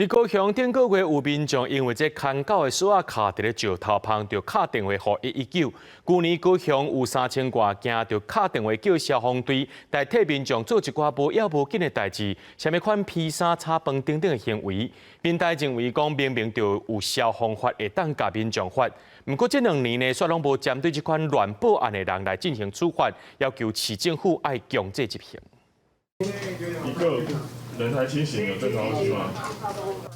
伫高雄顶个月有民众因为这牵狗的锁啊卡伫咧石头旁，就打电话给119。去年高雄有3000多件就打电话叫消防队代替民众做一寡无要无紧的代志，什么款披萨、炒饭等等的行为。民代认为讲明明就有消防法会当甲民众罚，不过这2年呢，却拢无针对这款乱报案的人来进行处罚，要求市政府爱强制执行。人还清醒，有正常呼吸吗？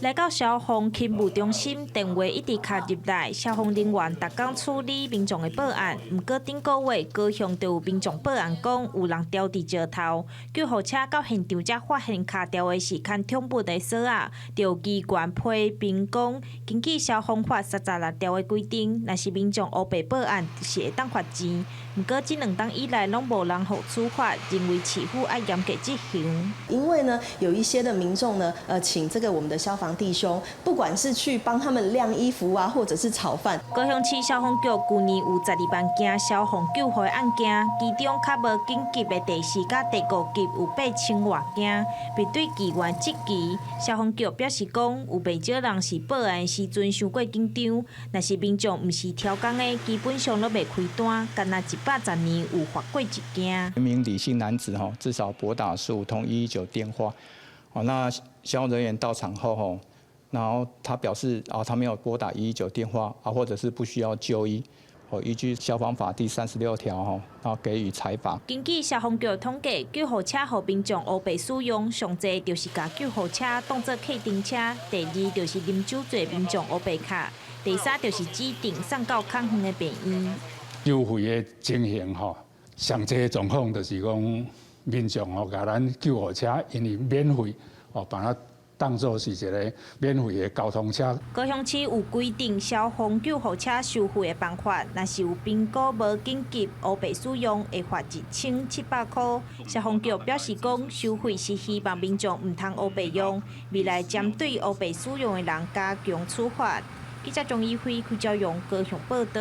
来到消防勤务中心，电话一直卡入来，消防人员逐工处理民众的报案。不过顶个月高雄就有民众报案讲有人掉伫石头，救护车到现场才发现卡掉的是牵宠物的锁啊，就机关批评讲，根据消防法36条的规定，若是民众乌白报案是会当罚钱。不过这2档以来拢无人予处罚，认为市府爱严格执行。因为呢，有一些的民众呢，请这个我们的消防弟兄，不管是去帮他们晾衣服啊，或者是炒饭。高雄市消防局去年有12万件消防救护案件，其中较无紧急的第4甲第5级有8000多件。面对议员质疑，消防局表示讲，有不少人是报案时阵伤过紧张，若是民众唔是超工的，基本上都袂开单，干那110年有罚过1件。一名李姓男子至少拨打15通119电话。那消防人员到场后，然后他表示他没有拨打119电话或者是不需要就医，依据消防法第36条然后给予裁罚。根据消防局统计，救护车予民众乌白使用，上侪就是把救护车当作客丁车；第2就是啉酒醉民众乌白卡；第3就是指定送到较远的病院。收费的情形上济的状况就是讲。民众甲咱救护车因为免费把它当作是一个免费的交通车。高雄市有规定消防救护车收费的办法，若是有评估无紧急乌白使用，会罚1700块。消防局表示讲，收费是希望民众唔通乌白用，未来针对乌白使用的人加强处罚。记者钟义辉、邱兆勇高雄报道。